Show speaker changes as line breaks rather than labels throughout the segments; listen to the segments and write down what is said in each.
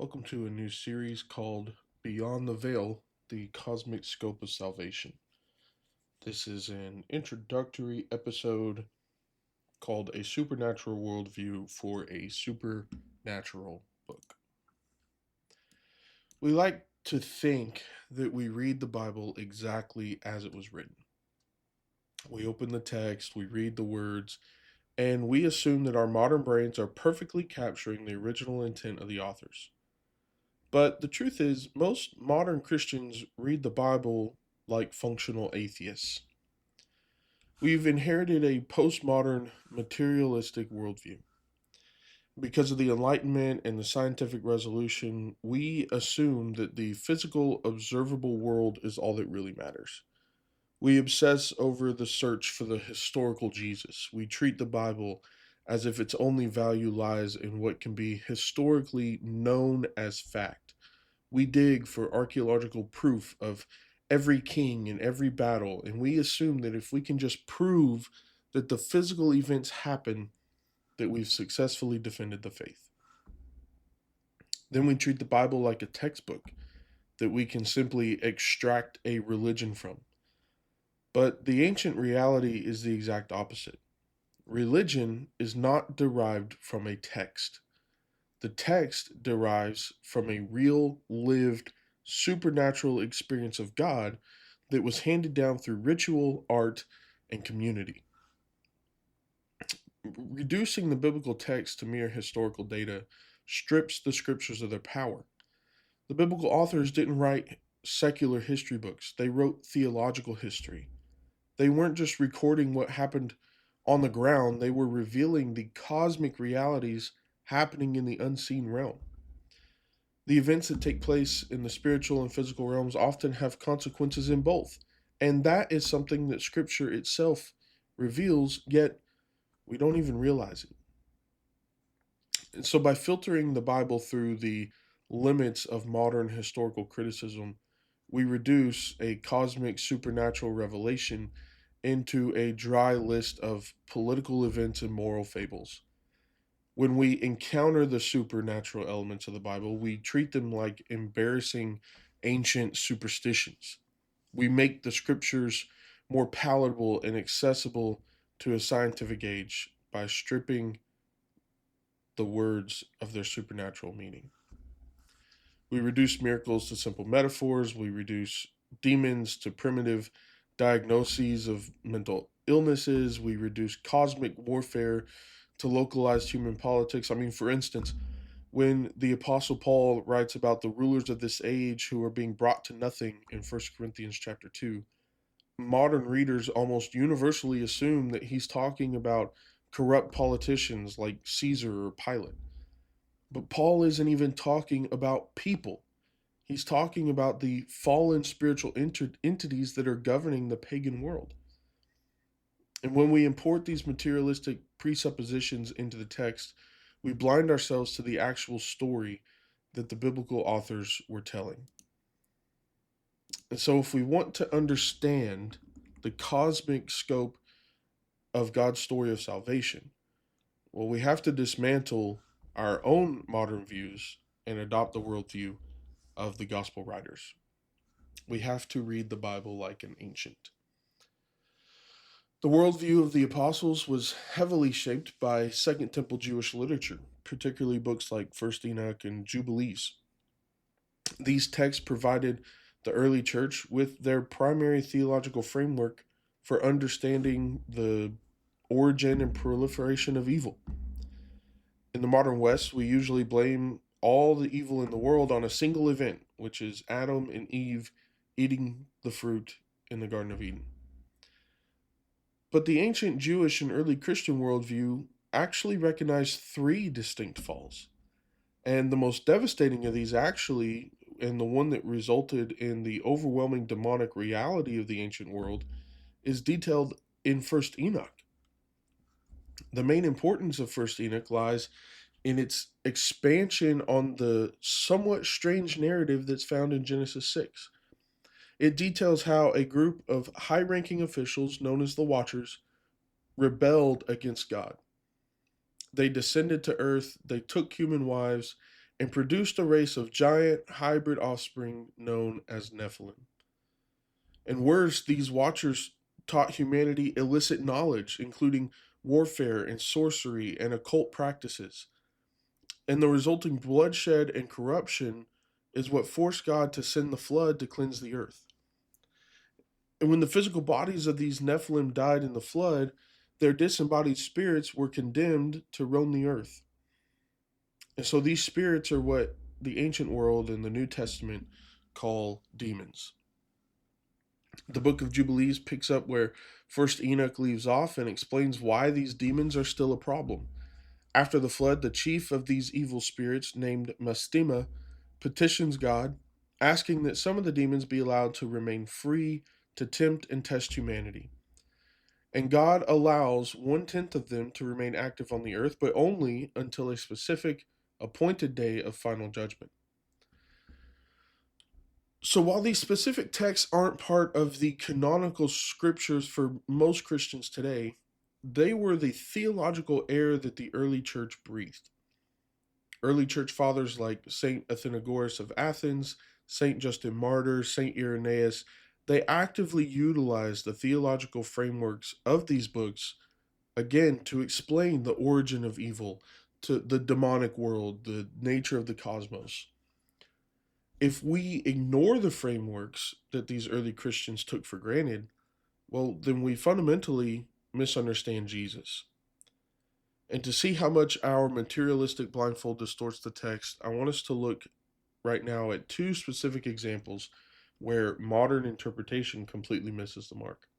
Welcome to a new series called Beyond the Veil, the Cosmic Scope of Salvation. This is an introductory episode called A Supernatural Worldview for a Supernatural Book. We like to think that we read the Bible exactly as it was written. We open the text, we read the words, and we assume that our modern brains are perfectly capturing the original intent of the authors. But the truth is, most modern Christians read the Bible like functional atheists. We've inherited a postmodern materialistic worldview. Because of the Enlightenment and the scientific resolution, we assume that the physical, observable world is all that really matters. We obsess over the search for the historical Jesus. We treat the Bible as if its only value lies in what can be historically known as fact. We dig for archaeological proof of every king and every battle, and we assume that if we can just prove that the physical events happen, that we've successfully defended the faith. Then we treat the Bible like a textbook that we can simply extract a religion from. But the ancient reality is the exact opposite. Religion is not derived from a text. The text derives from a real, lived, supernatural experience of God that was handed down through ritual, art, and community. Reducing the biblical text to mere historical data strips the scriptures of their power. The biblical authors didn't write secular history books, they wrote theological history. They weren't just recording what happened on the ground, they were revealing the cosmic realities happening in the unseen realm. The events that take place in the spiritual and physical realms often have consequences in both. And that is something that Scripture itself reveals, yet we don't even realize it. And so, by filtering the Bible through the limits of modern historical criticism, we reduce a cosmic supernatural revelation into a dry list of political events and moral fables. When we encounter the supernatural elements of the Bible, we treat them like embarrassing ancient superstitions. We make the scriptures more palatable and accessible to a scientific age by stripping the words of their supernatural meaning. We reduce miracles to simple metaphors. We reduce demons to primitive diagnoses of mental illnesses. We reduce cosmic warfare to localized human politics. I mean, for instance, when the Apostle Paul writes about the rulers of this age who are being brought to nothing in 1 Corinthians chapter 2, modern readers almost universally assume that he's talking about corrupt politicians like Caesar or Pilate. But Paul isn't even talking about people. He's talking about the fallen spiritual entities that are governing the pagan world. And when we import these materialistic presuppositions into the text, we blind ourselves to the actual story that the biblical authors were telling. And so, if we want to understand the cosmic scope of God's story of salvation, well, we have to dismantle our own modern views and adopt the worldview of the gospel writers. We have to read the Bible like an ancient. The worldview of the apostles was heavily shaped by Second Temple Jewish literature, particularly books like First Enoch and Jubilees. These texts provided the early church with their primary theological framework for understanding the origin and proliferation of evil. In the modern West, we usually blame all the evil in the world on a single event, which is Adam and Eve eating the fruit in the Garden of Eden. But the ancient Jewish and early Christian worldview actually recognized three distinct falls. And the most devastating of these, actually, and the one that resulted in the overwhelming demonic reality of the ancient world, is detailed in First Enoch. The main importance of First Enoch lies in its expansion on the somewhat strange narrative that's found in Genesis 6. It details how a group of high ranking officials, known as the Watchers, rebelled against God. They descended to earth, they took human wives, and produced a race of giant hybrid offspring known as Nephilim. And worse, these watchers taught humanity illicit knowledge, including warfare and sorcery and occult practices. And the resulting bloodshed and corruption is what forced God to send the flood to cleanse the earth. And when the physical bodies of these Nephilim died in the flood, their disembodied spirits were condemned to roam the earth. And so these spirits are what the ancient world and the New Testament call demons. The book of Jubilees picks up where First Enoch leaves off and explains why these demons are still a problem. After the flood, the chief of these evil spirits, named Mastema, petitions God, asking that some of the demons be allowed to remain free to tempt and test humanity. And God allows 1/10 of them to remain active on the earth, but only until a specific appointed day of final judgment. So while these specific texts aren't part of the canonical scriptures for most Christians today, they were the theological air that the early church breathed. Early church fathers like Saint Athenagoras of Athens, Saint Justin Martyr, Saint Irenaeus, they actively utilized the theological frameworks of these books, again, to explain the origin of evil, to the demonic world, the nature of the cosmos. If we ignore the frameworks that these early Christians took for granted, well, then we fundamentally misunderstand Jesus. And to see how much our materialistic blindfold distorts the text, I want us to look right now at two specific examples where modern interpretation completely misses the mark.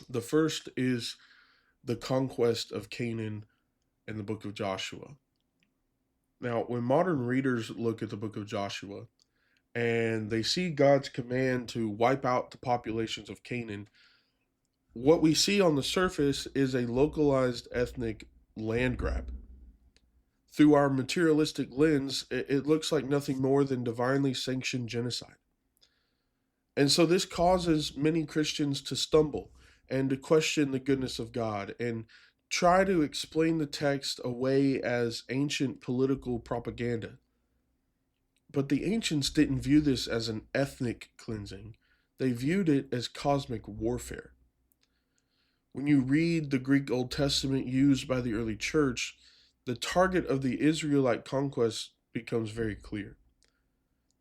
The first is the conquest of Canaan in the book of Joshua. Now, when modern readers look at the book of Joshua and they see God's command to wipe out the populations of Canaan, what we see on the surface is a localized ethnic land grab. Through our materialistic lens, it looks like nothing more than divinely sanctioned genocide. And so this causes many Christians to stumble and to question the goodness of God and try to explain the text away as ancient political propaganda. But the ancients didn't view this as an ethnic cleansing, they viewed it as cosmic warfare. When you read the Greek Old Testament used by the early church, the target of the Israelite conquest becomes very clear.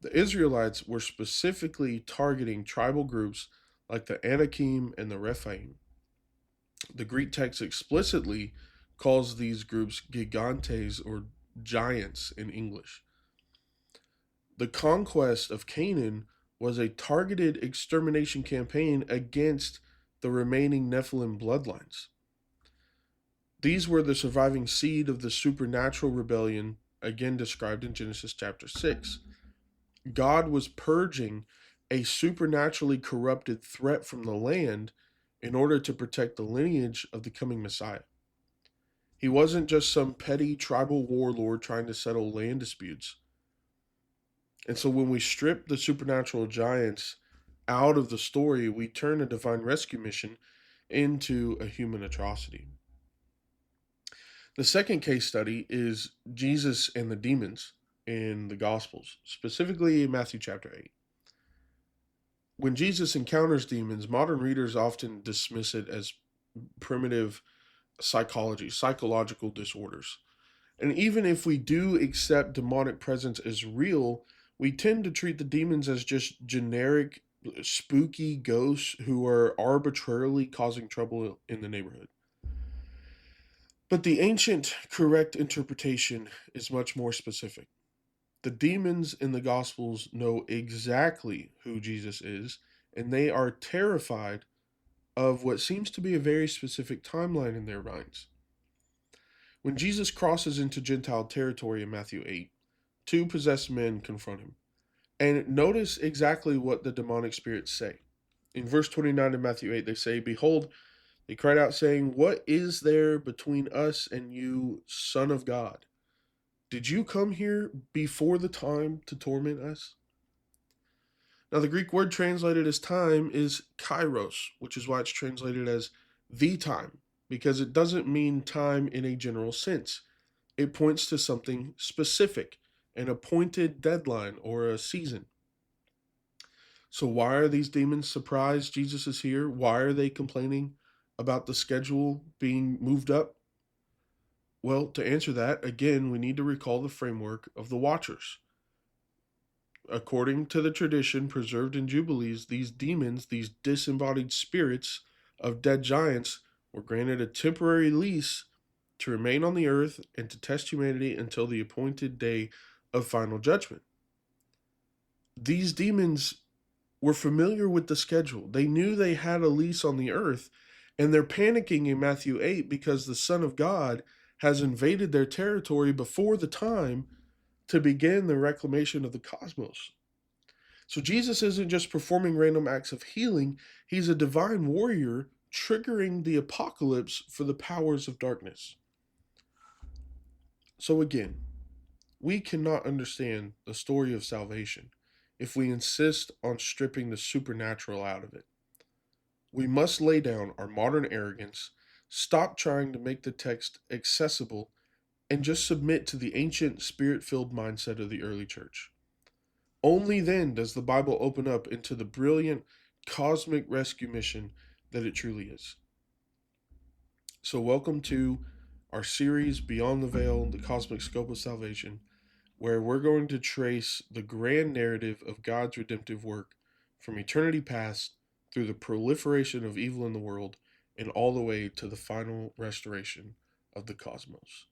The Israelites were specifically targeting tribal groups like the Anakim and the Rephaim. The Greek text explicitly calls these groups gigantes, or giants in English. The conquest of Canaan was a targeted extermination campaign against the remaining Nephilim bloodlines. These were the surviving seed of the supernatural rebellion, again described in Genesis chapter 6. God was purging a supernaturally corrupted threat from the land in order to protect the lineage of the coming Messiah. He wasn't just some petty tribal warlord trying to settle land disputes. And so when we strip the supernatural giants out of the story, we turn a divine rescue mission into a human atrocity. The second case study is Jesus and the demons in the Gospels, specifically in Matthew chapter 8. When Jesus encounters demons, modern readers often dismiss it as primitive psychological disorders. And even if we do accept demonic presence as real, we tend to treat the demons as just generic, spooky ghosts who are arbitrarily causing trouble in the neighborhood. But the ancient correct interpretation is much more specific. The demons in the Gospels know exactly who Jesus is, and they are terrified of what seems to be a very specific timeline in their minds. When Jesus crosses into Gentile territory in Matthew 8, two possessed men confront him. And notice exactly what the demonic spirits say. In verse 29 of Matthew 8, they say, "Behold, they cried out, saying, 'What is there between us and you, Son of God? Did you come here before the time to torment us?'" Now, the Greek word translated as time is kairos, which is why it's translated as the time, because it doesn't mean time in a general sense. It points to something specific, an appointed deadline or a season. So, why are these demons surprised Jesus is here? Why are they complaining about the schedule being moved up? Well, to answer that, again, we need to recall the framework of the Watchers. According to the tradition preserved in Jubilees, these demons, these disembodied spirits of dead giants, were granted a temporary lease to remain on the earth and to test humanity until the appointed day of final judgment. These demons were familiar with the schedule. They knew they had a lease on the earth, and they're panicking in Matthew 8 because the Son of God has invaded their territory before the time to begin the reclamation of the cosmos. So Jesus isn't just performing random acts of healing, he's a divine warrior triggering the apocalypse for the powers of darkness. So again, we cannot understand the story of salvation if we insist on stripping the supernatural out of it. We must lay down our modern arrogance, stop trying to make the text accessible, and just submit to the ancient spirit filled mindset of the early church. Only then does the Bible open up into the brilliant cosmic rescue mission that it truly is. So, welcome to our series Beyond the Veil, the Cosmic Scope of Salvation, where we're going to trace the grand narrative of God's redemptive work from eternity past through the proliferation of evil in the world and all the way to the final restoration of the cosmos.